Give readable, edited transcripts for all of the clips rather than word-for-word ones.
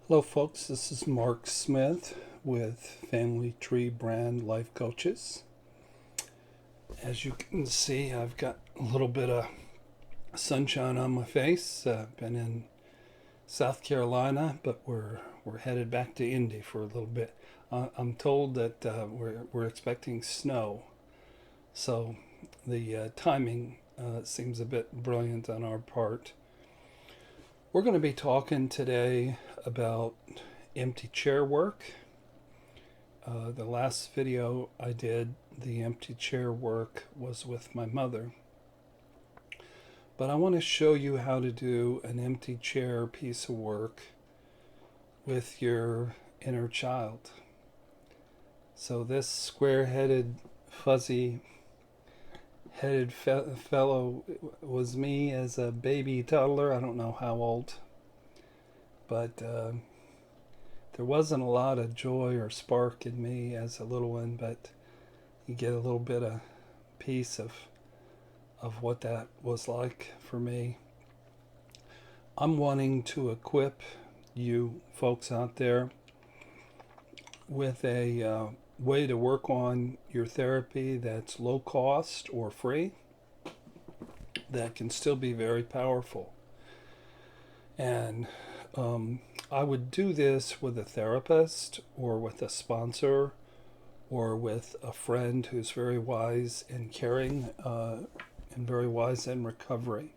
Hello, folks. This is Mark Smith with Family Tree Brand Life Coaches. As you can see, I've got a little bit of sunshine on my face. Been in South Carolina, but we're headed back to Indy for a little bit. I'm told that we're expecting snow, so the timing seems a bit brilliant on our part. We're going to be talking today about empty chair work. The last video I did, the empty chair work, was with my mother. But I want to show you how to do an empty chair piece of work with your inner child. So this square-headed, fuzzy-headed fellow was me as a baby toddler. I don't know how old, but there wasn't a lot of joy or spark in me as a little one, but you get a little bit of piece of what that was like for me. I'm wanting to equip you folks out there with a way to work on your therapy that's low cost or free, that can still be very powerful. And I would do this with a therapist or with a sponsor or with a friend who's very wise in caring and very wise in recovery.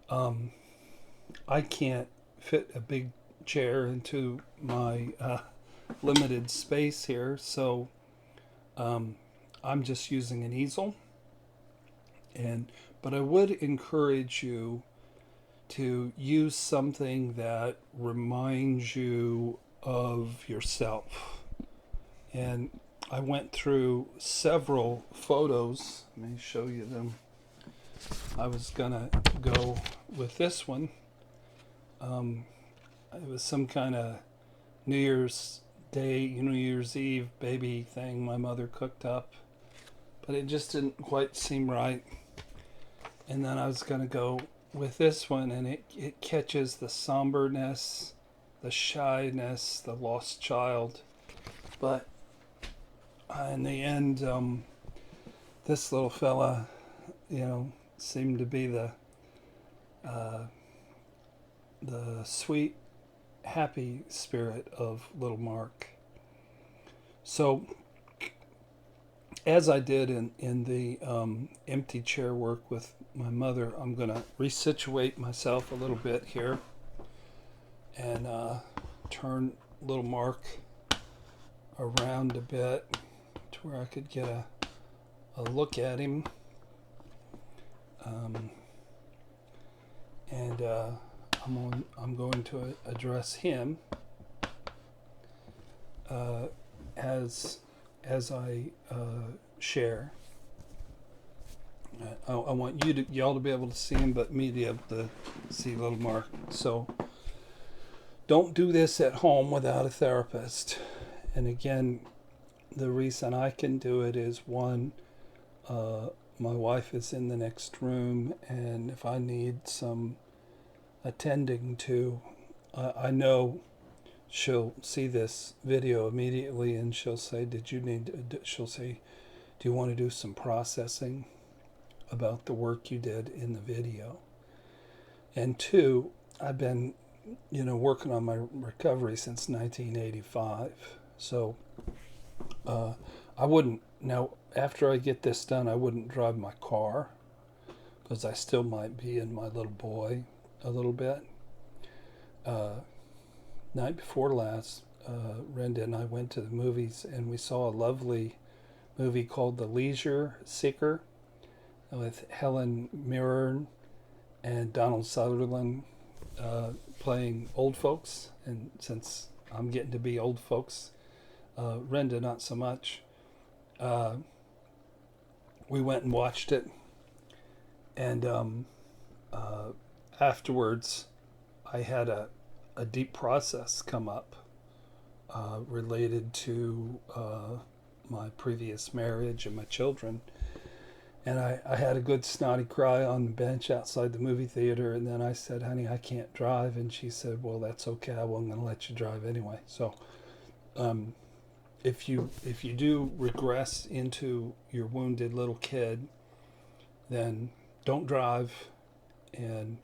I can't fit a big chair into my limited space here, so I'm just using an easel. But I would encourage you to use something that reminds you of yourself. And I went through several photos. Let me show you them. I was gonna go with this one. It was some kind of New Year's Day, New Year's Eve baby thing my mother cooked up, but it just didn't quite seem right. And then I was gonna go with this one, and it catches the somberness, the shyness, the lost child. But in the end, this little fella, seemed to be the sweet, happy spirit of little Mark. So, as I did in the empty chair work with my mother, I'm going to resituate myself a little bit here and turn little Mark around a bit to where I could get a look at him. And I'm going to address him as I share. I want y'all to be able to see him, but me to be able to see little Mark. So don't do this at home without a therapist. And again, the reason I can do it is, one, my wife is in the next room, and if I need some attending to, I know she'll see this video immediately, and she'll say, she'll say, do you want to do some processing about the work you did in the video? And two, I've been, working on my recovery since 1985. So I wouldn't, now after I get this done, I wouldn't drive my car because I still might be in my little boy a little bit. Night before last, Renda and I went to the movies, and we saw a lovely movie called The Leisure Seeker with Helen Mirren and Donald Sutherland playing old folks. And since I'm getting to be old folks, Renda not so much, we went and watched it, and afterwards I had a deep process come up related to my previous marriage and my children. And I had a good snotty cry on the bench outside the movie theater. And then I said, honey, I can't drive. And she said, well, that's okay. I wasn't going to let you drive anyway. So um, if you do regress into your wounded little kid, then don't drive, and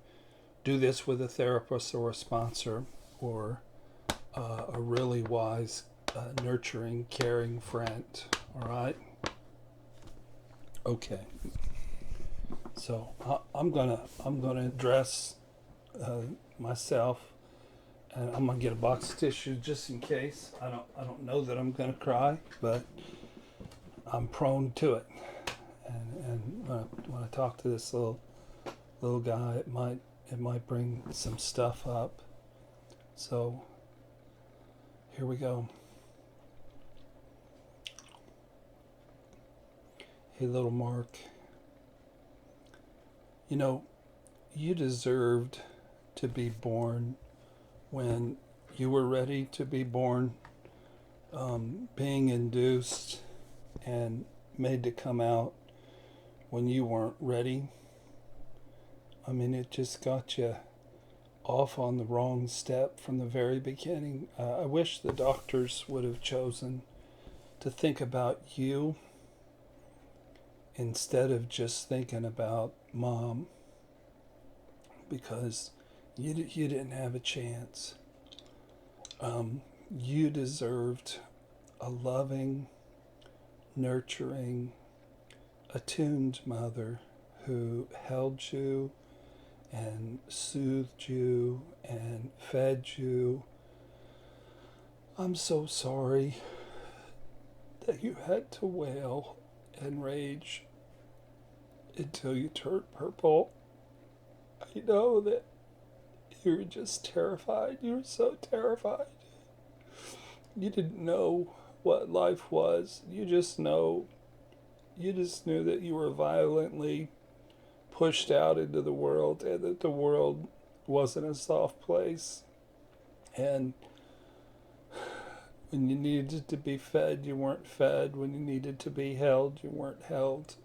do this with a therapist or a sponsor or a really wise, nurturing, caring friend. All right. Okay. So I'm gonna address myself, and I'm gonna get a box of tissue just in case. I don't know that I'm gonna cry, but I'm prone to it. And when I talk to this little guy, it might bring some stuff up. So here we go. Hey, little Mark. You know, you deserved to be born when you were ready to be born. Being induced and made to come out when you weren't ready. I mean, it just got you off on the wrong step from the very beginning. I wish the doctors would have chosen to think about you instead of just thinking about mom, because you didn't have a chance. You deserved a loving, nurturing, attuned mother who held you and soothed you and fed you. I'm so sorry that you had to wail and rage until you turned purple. I know that you were just terrified. You were so terrified. You didn't know what life was. You just knew that you were violently pushed out into the world, and that the world wasn't a soft place. And when you needed to be fed, you weren't fed. When you needed to be held, you weren't held.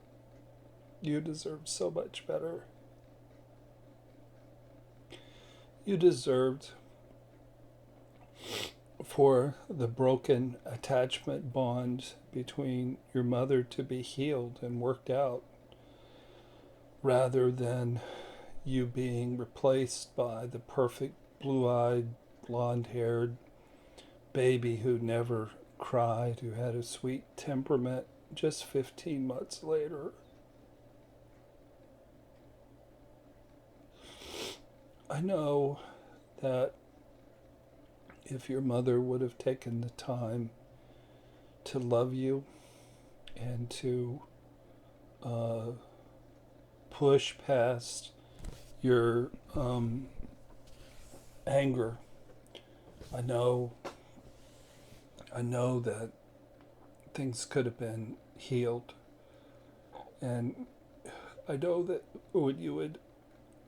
You deserved so much better. You deserved for the broken attachment bond between your mother to be healed and worked out, rather than you being replaced by the perfect blue-eyed, blonde-haired baby who never cried, who had a sweet temperament just 15 months later. I know that if your mother would have taken the time to love you and to push past your anger, I know that things could have been healed. And I know that when you would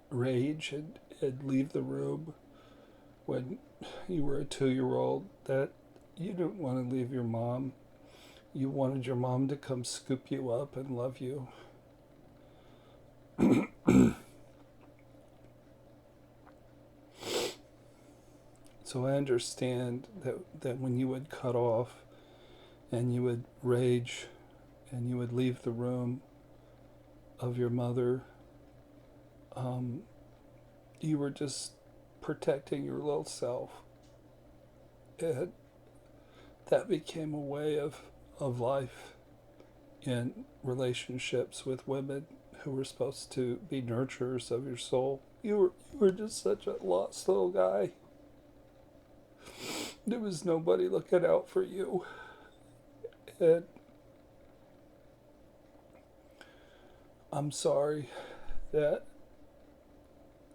rage and leave the room when you were a 2-year-old, that you didn't want to leave your mom. You wanted your mom to come scoop you up and love you. So I understand that when you would cut off and you would rage and you would leave the room of your mother, you were just protecting your little self. And that became a way of life in relationships with women who were supposed to be nurturers of your soul. You were just such a lost little guy. There was nobody looking out for you. And I'm sorry that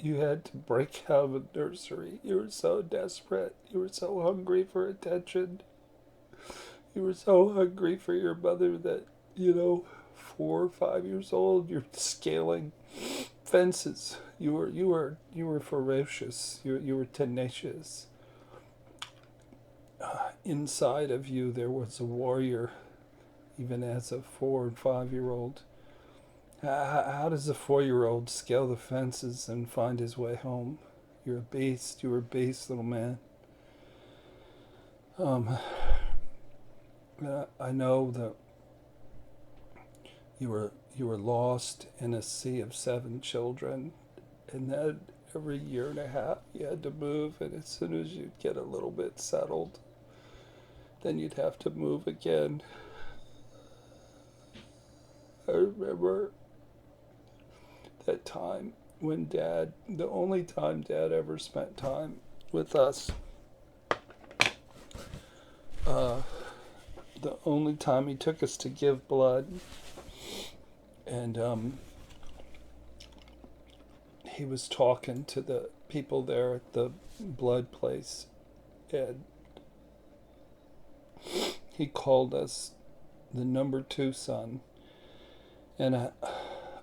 you had to break out of a nursery. You were so desperate. You were so hungry for attention. You were so hungry for your mother that, 4 or 5 years old, you're scaling fences. You were ferocious. You were tenacious. Inside of you, there was a warrior, even as a 4 and 5 year old. How does a 4-year-old scale the fences and find his way home? You're a beast. You were a beast, little man. Um, I know that you were lost in a sea of 7 children, and then every year and a half you had to move, and as soon as you'd get a little bit settled, then you'd have to move again. I remember that time when the only time Dad ever spent time with us, uh, the only time he took us to give blood, and he was talking to the people there at the blood place, and he called us the number 2 son, and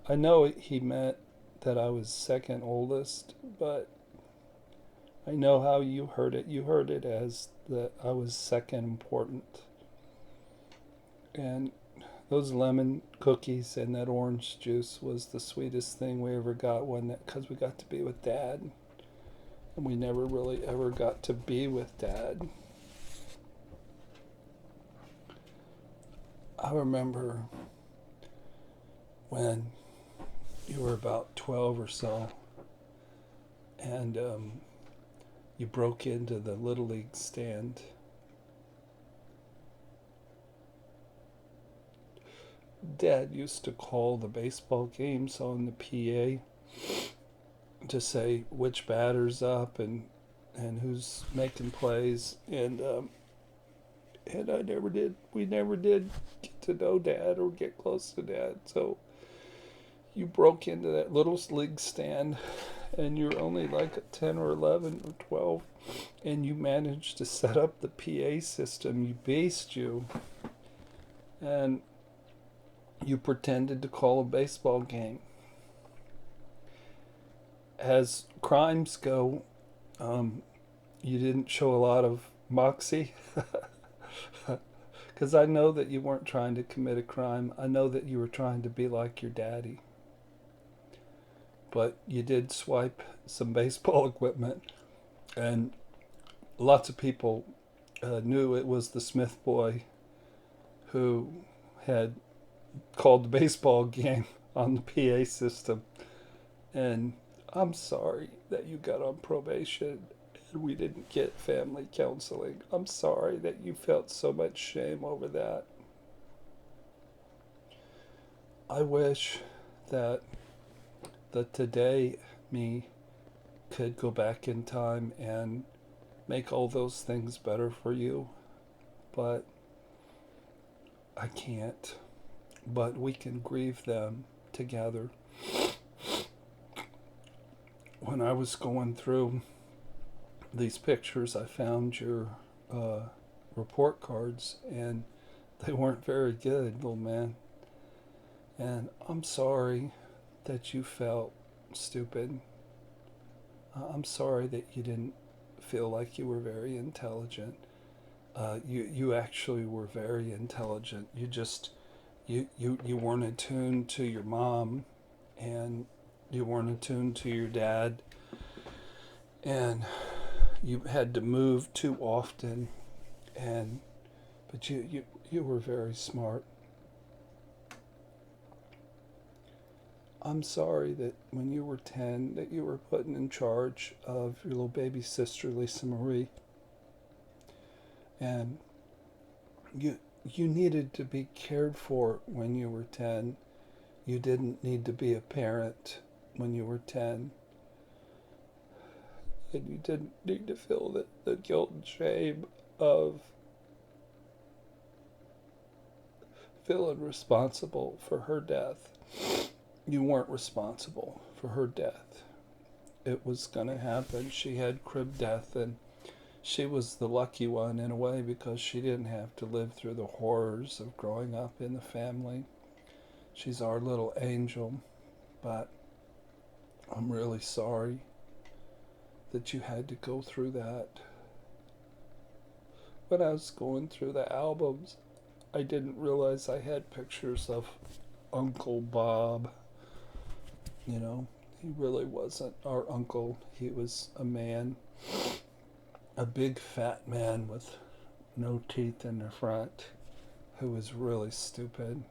I know he meant that I was second oldest, but I know how you heard it. You heard it as that I was second important. And those lemon cookies and that orange juice was the sweetest thing we ever got, wasn't it? Because we got to be with Dad. And we never really ever got to be with Dad. I remember when you were about 12 or so, and you broke into the Little League stand. Dad used to call the baseball games on the PA to say which batter's up and who's making plays, and I never did. We never did get to know Dad or get close to Dad. So you broke into that little league stand, and you're only like 10 or 11 or 12, and you managed to set up the PA system. You based you, and you pretended to call a baseball game. As crimes go, you didn't show a lot of moxie. Because I know that you weren't trying to commit a crime. I know that you were trying to be like your daddy. But you did swipe some baseball equipment, and lots of people knew it was the Smith boy who had called the baseball game on the PA system. And I'm sorry that you got on probation and we didn't get family counseling. I'm sorry that you felt so much shame over that. I wish that the today me could go back in time and make all those things better for you, but I can't. But we can grieve them together. When I was going through these pictures, I found your report cards, and they weren't very good, little man. And I'm sorry that you felt stupid. I'm sorry that you didn't feel like you were very intelligent. You actually were very intelligent. You weren't attuned to your mom, and you weren't attuned to your dad, and you had to move too often, but you were very smart. I'm sorry that when you were 10 that you were put in charge of your little baby sister Lisa Marie, and you needed to be cared for when you were 10. You didn't need to be a parent when you were 10. And you didn't need to feel the guilt and shame of feeling responsible for her death. You weren't responsible for her death. It was going to happen. She had crib death, and she was the lucky one in a way because she didn't have to live through the horrors of growing up in the family. She's our little angel, but I'm really sorry that you had to go through that. When I was going through the albums, I didn't realize I had pictures of Uncle Bob You know, he really wasn't our uncle. He was a man, a big fat man with no teeth in the front, who was really stupid,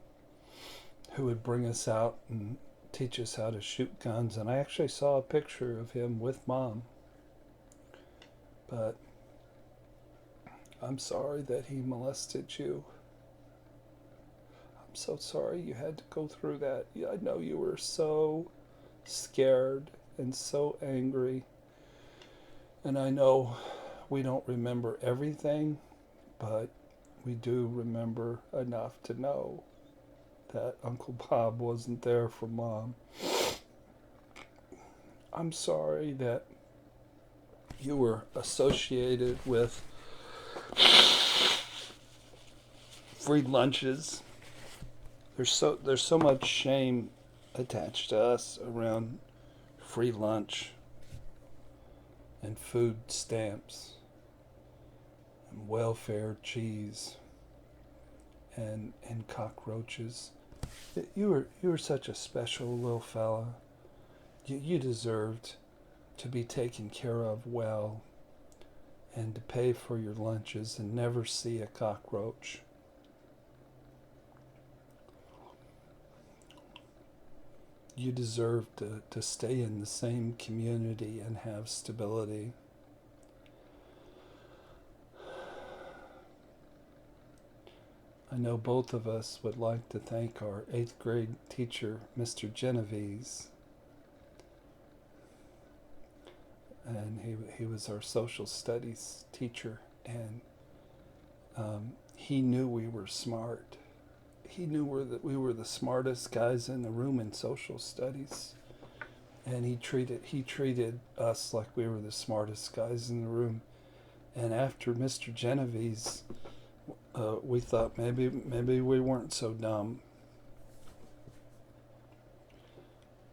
who would bring us out and teach us how to shoot guns. And I actually saw a picture of him with Mom. But I'm sorry that he molested you. I'm so sorry you had to go through that. I know you were so scared and so angry. And I know we don't remember everything, but we do remember enough to know that Uncle Bob wasn't there for Mom. I'm sorry that you were associated with free lunches. There's so much shame attached to us around free lunch and food stamps and welfare cheese and cockroaches. You were such a special little fella. You deserved to be taken care of well and to pay for your lunches and never see a cockroach. You deserve to stay in the same community and have stability. I know both of us would like to thank our 8th grade teacher, Mr. Genovese. And he was our social studies teacher, and he knew we were smart. He knew we were the smartest guys in the room in social studies, and he treated us like we were the smartest guys in the room. And after Mr. Genovese, we thought maybe we weren't so dumb.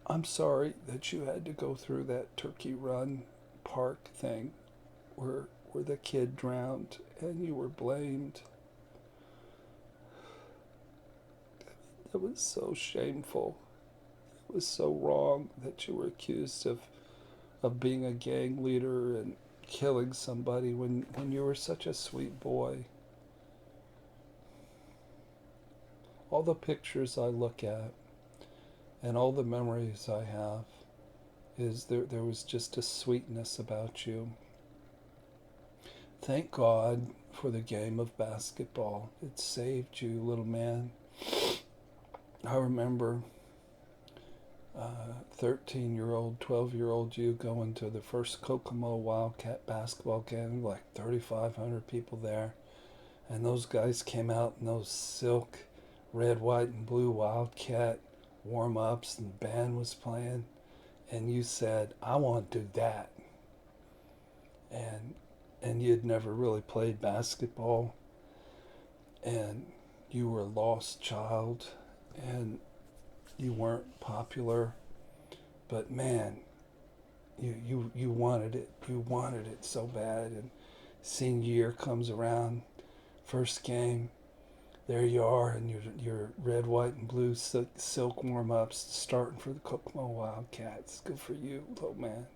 I'm sorry that you had to go through that Turkey Run Park thing where the kid drowned and you were blamed. That was so shameful. It was so wrong that you were accused of being a gang leader and killing somebody when you were such a sweet boy. All the pictures I look at and all the memories I have is there was just a sweetness about you. Thank God for the game of basketball. It saved you, little man. I remember 13-year-old, 12-year-old you going to the first Kokomo Wildcat basketball game, like 3,500 people there. And those guys came out in those silk red, white, and blue Wildcat warm-ups, and the band was playing. And you said, I want to do that. And you'd never really played basketball. And you were a lost child. And you weren't popular. But man, you wanted it. You wanted it so bad. And senior year comes around. First game. There you are in your red, white, and blue silk warm-ups starting for the Kokomo Wildcats. Good for you, little man.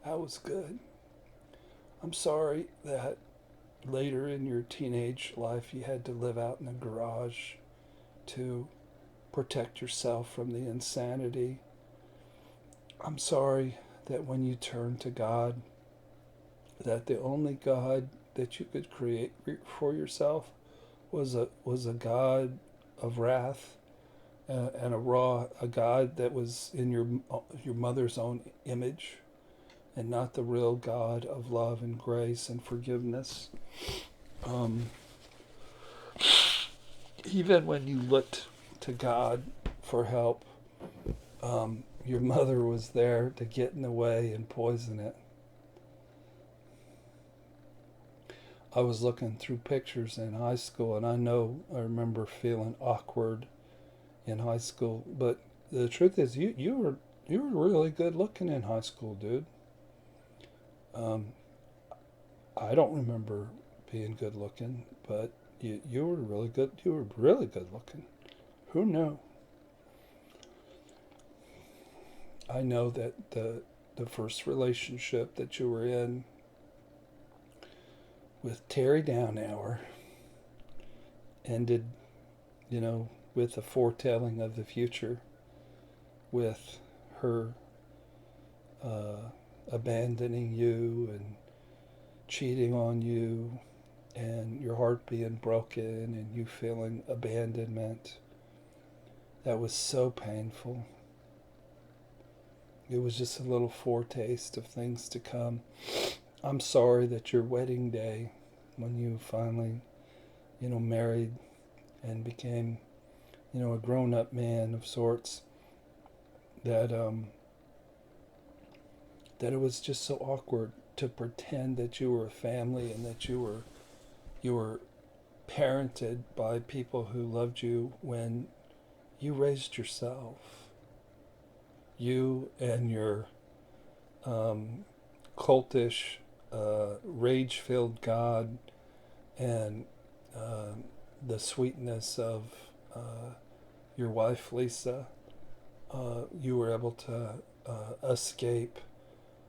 That was good. I'm sorry that later in your teenage life you had to live out in a garage to protect yourself from the insanity. I'm sorry that when you turned to God, that the only God that you could create for yourself was a God of wrath and a God that was in your mother's own image, and not the real God of love and grace and forgiveness. Even when you looked to God for help, your mother was there to get in the way and poison it. I was looking through pictures in high school, and I remember feeling awkward in high school. But the truth is, you were really good looking in high school, dude. I don't remember being good looking, but you were really good. You were really good looking. Who knew? I know that the first relationship that you were in with Terry Downhour ended, with a foretelling of the future, with her abandoning you and cheating on you, and your heart being broken and you feeling abandonment. That was so painful. It was just a little foretaste of things to come. I'm sorry that your wedding day, when you finally, married and became, a grown-up man of sorts, that that it was just so awkward to pretend that you were a family and that you were parented by people who loved you when you raised yourself. You and your cultish, rage-filled God and the sweetness of your wife, Lisa, you were able to escape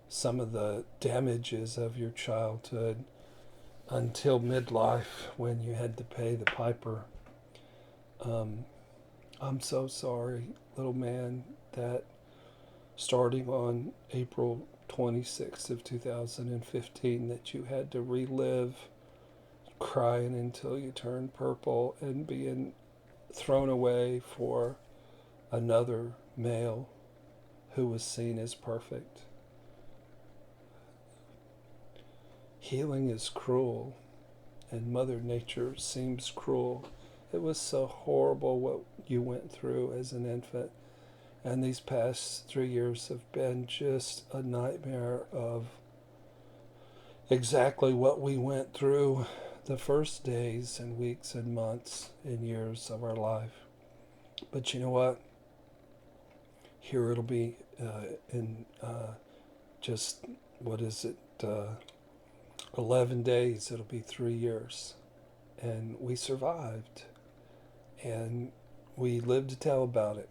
some of the damages of your childhood until midlife when you had to pay the piper. I'm so sorry, little man, that starting on April 26th of 2015 that you had to relive crying until you turned purple and being thrown away for another male who was seen as perfect. Healing is cruel, and Mother Nature seems cruel. It was so horrible what you went through as an infant. And these past 3 years have been just a nightmare of exactly what we went through the first days and weeks and months and years of our life. But you know what? Here it'll be in just, 11 days, it'll be 3 years. And we survived. And we lived to tell about it.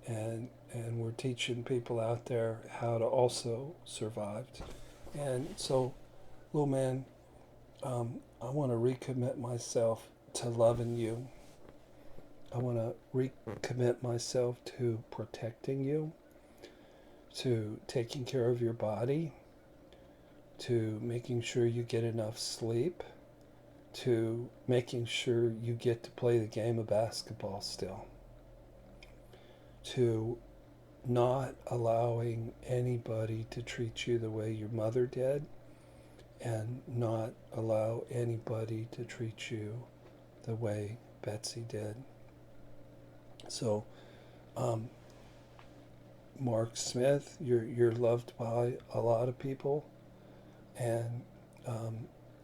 And we're teaching people out there how to also survive. And so, little man, I want to recommit myself to loving you. I want to recommit myself to protecting you, to taking care of your body, to making sure you get enough sleep, to making sure you get to play the game of basketball still, to not allowing anybody to treat you the way your mother did, and not allow anybody to treat you the way Betsy did. So, Mark Smith, you're loved by a lot of people, and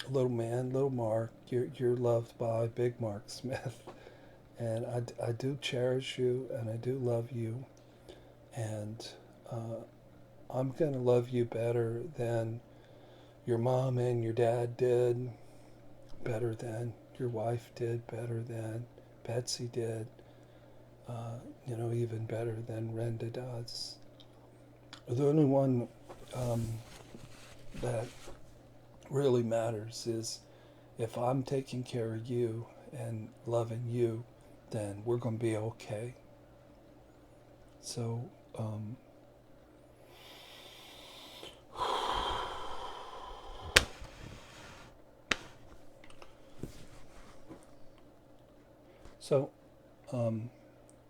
little Mark, you're loved by Big Mark Smith. And I do cherish you, and I do love you, and I'm going to love you better than your mom and your dad did, better than your wife did, better than Betsy did, even better than Renda does. The only one that really matters is if I'm taking care of you and loving you, then we're going to be okay. So,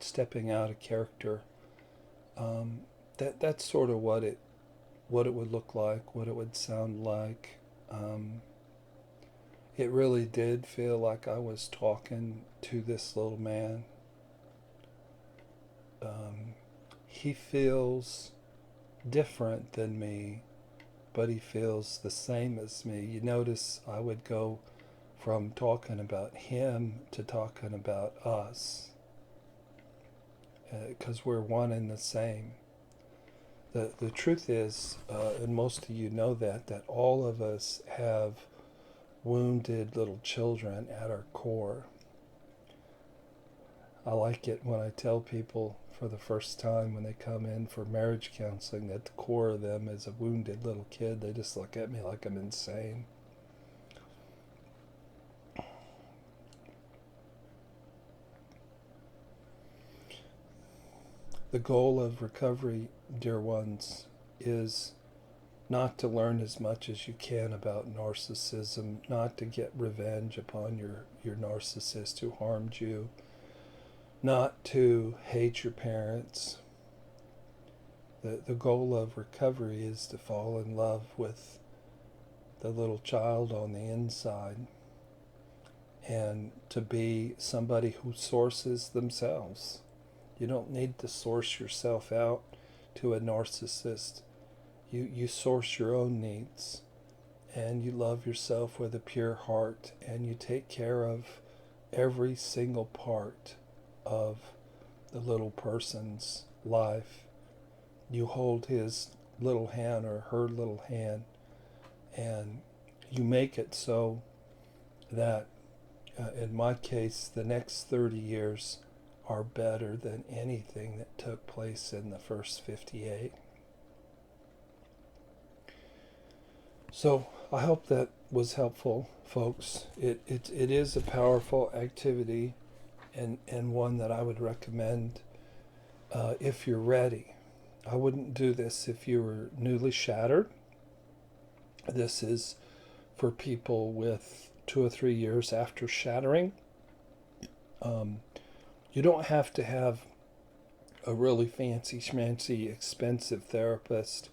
stepping out of character, that's sort of what it would look like, what it would sound like. It really did feel like I was talking to this little man. He feels different than me, but he feels the same as me. You notice I would go from talking about him to talking about us, because we're one and the same. The truth is, and most of you know that all of us have wounded little children at our core. I like it when I tell people for the first time when they come in for marriage counseling, at the core of them is a wounded little kid. They just look at me like I'm insane. The goal of recovery, dear ones, is not to learn as much as you can about narcissism, not to get revenge upon your narcissist who harmed you, not to hate your parents. The goal of recovery is to fall in love with the little child on the inside and to be somebody who sources themselves. You don't need to source yourself out to a narcissist. You source your own needs, and you love yourself with a pure heart, and you take care of every single part of the little person's life. You hold his little hand or her little hand, and you make it so that, in my case, the next 30 years are better than anything that took place in the first 58. So I hope that was helpful, folks. It is a powerful activity, and one that I would recommend if you're ready. I wouldn't do this if you were newly shattered. This is for people with 2 or 3 years after shattering. You don't have to have a really fancy schmancy expensive therapist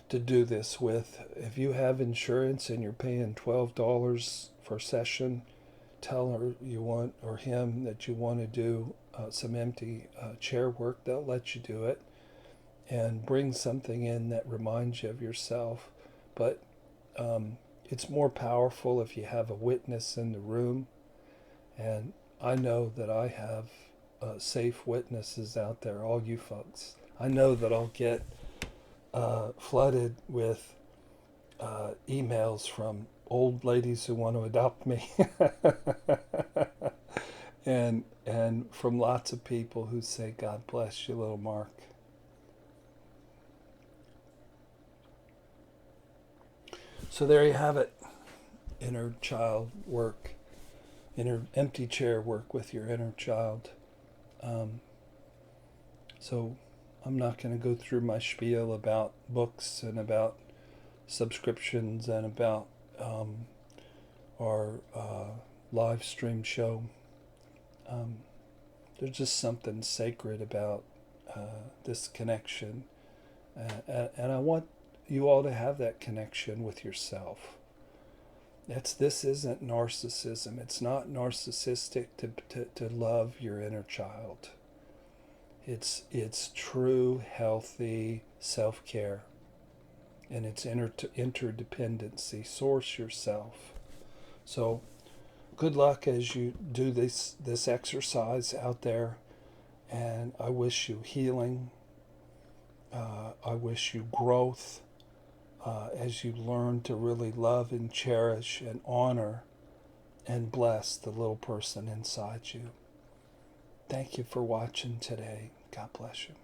to do this with. If you have insurance and you're paying $12 for a session, tell her you want, or him, that you want to do some empty chair work. They'll let you do it, and bring something in that reminds you of yourself. But it's more powerful if you have a witness in the room, and I know that I have safe witnesses out there, all you folks. I know that I'll get flooded with emails from old ladies who want to adopt me and from lots of people who say, God bless you, little Mark. So there you have it. Inner child work, inner empty chair work with your inner child. So I'm not going to go through my spiel about books and about subscriptions and about our live stream show. There's just something sacred about this connection, and I want you all to have that connection with yourself. This isn't narcissism. It's not narcissistic to love your inner child. It's true, healthy self-care, and it's interdependency. Source yourself. So good luck as you do this exercise out there, and I wish you healing. I wish you growth as you learn to really love and cherish and honor and bless the little person inside you. Thank you for watching today. God bless you.